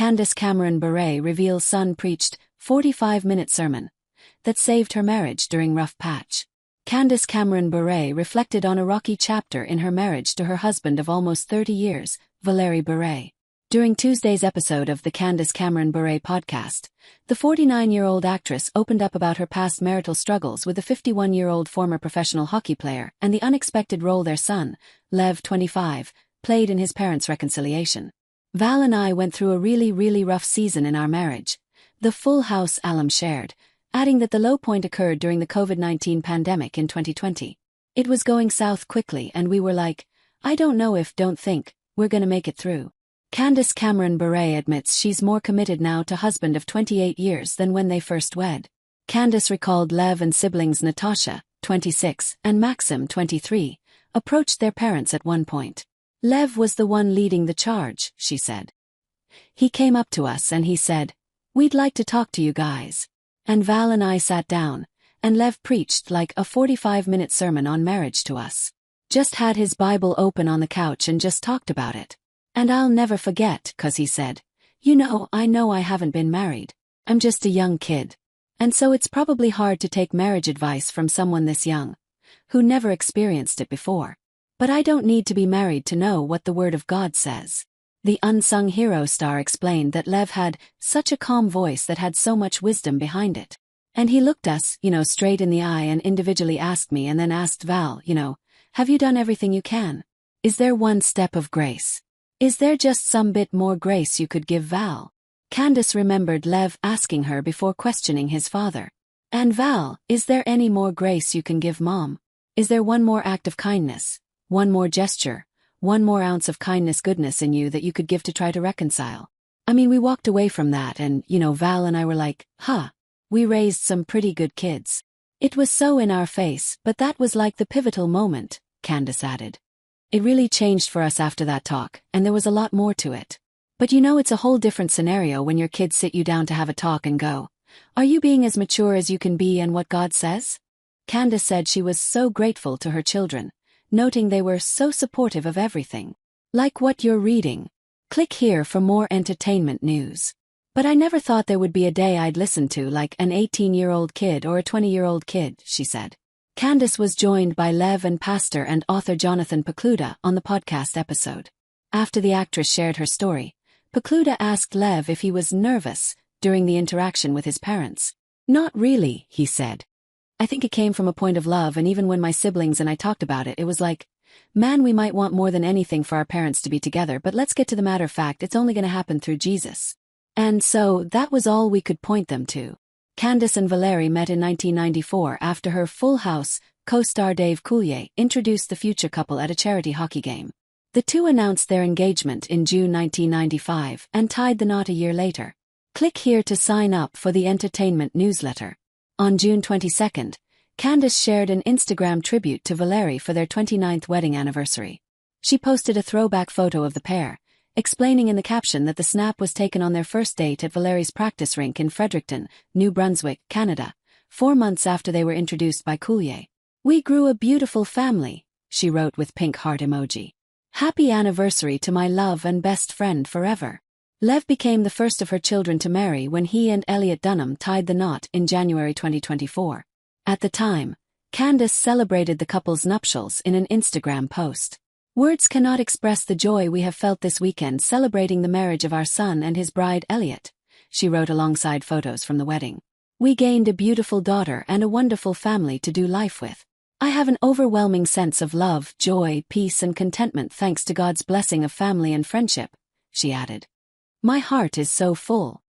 Candace Cameron Bure reveals son preached 45-minute sermon that saved her marriage during rough patch. Candace Cameron Bure reflected on a rocky chapter in her marriage to her husband of almost 30 years, Valérie Bure. During Tuesday's episode of the Candace Cameron Bure podcast, the 49-year-old actress opened up about her past marital struggles with a 51-year-old former professional hockey player and the unexpected role their son, Lev, 25, played in his parents' reconciliation. "Val and I went through a really rough season in our marriage," the Full House alum shared, adding that the low point occurred during the COVID-19 pandemic in 2020. "It was going south quickly and we were like, I don't think, we're gonna make it through." Candace Cameron Bure admits she's more committed now to husband of 28 years than when they first wed. Candace recalled Lev and siblings Natasha, 26, and Maxim, 23, approached their parents at one point. "Lev was the one leading the charge," she said. "He came up to us and he said, 'We'd like to talk to you guys.' And Val and I sat down, and Lev preached like a 45-minute sermon on marriage to us. Just had his Bible open on the couch and just talked about it. And I'll never forget, 'cause he said, I know I haven't been married. I'm just a young kid. And so it's probably hard to take marriage advice from someone this young, who never experienced it before. But I don't need to be married to know what the Word of God says." The unsung hero star explained that Lev had such a calm voice that had so much wisdom behind it. "And he looked us, straight in the eye and individually asked me and then asked Val, have you done everything you can? Is there one step of grace? Is there just some bit more grace you could give Val?" Candace remembered Lev asking her before questioning his father. "And Val, is there any more grace you can give Mom? Is there one more act of kindness, one more gesture, one more ounce of kindness goodness in you that you could give to try to reconcile?" I mean, we walked away from that and, Val and I were like, we raised some pretty good kids. It was so in our face, but that was like the pivotal moment, Candace added. "It really changed for us after that talk, and there was a lot more to it. But it's a whole different scenario when your kids sit you down to have a talk and go, 'Are you being as mature as you can be and what God says?'" Candace said she was so grateful to her children, noting they were so supportive of everything. "Like what you're reading. Click here for more entertainment news. But I never thought there would be a day I'd listen to like an 18-year-old kid or a 20-year-old kid," she said. Candace was joined by Lev and pastor and author Jonathan Pokluda on the podcast episode. After the actress shared her story, Pokluda asked Lev if he was nervous during the interaction with his parents. "Not really," he said. "I think it came from a point of love, and even when my siblings and I talked about it, it was like, man, we might want more than anything for our parents to be together, but let's get to the matter of fact, it's only going to happen through Jesus." And so, that was all we could point them to. Candace and Valérie met in 1994 after her Full House co-star Dave Coulier introduced the future couple at a charity hockey game. The two announced their engagement in June 1995 and tied the knot a year later. Click here to sign up for the entertainment newsletter. On June 22, Candace shared an Instagram tribute to Valérie for their 29th wedding anniversary. She posted a throwback photo of the pair, explaining in the caption that the snap was taken on their first date at Valérie's practice rink in Fredericton, New Brunswick, Canada, 4 months after they were introduced by Coulier. "We grew a beautiful family," she wrote with pink heart emoji. "Happy anniversary to my love and best friend forever." Lev became the first of her children to marry when he and Elliot Dunham tied the knot in January 2024. At the time, Candace celebrated the couple's nuptials in an Instagram post. "Words cannot express the joy we have felt this weekend celebrating the marriage of our son and his bride Elliot," she wrote alongside photos from the wedding. "We gained a beautiful daughter and a wonderful family to do life with. I have an overwhelming sense of love, joy, peace and contentment thanks to God's blessing of family and friendship," she added. "My heart is so full."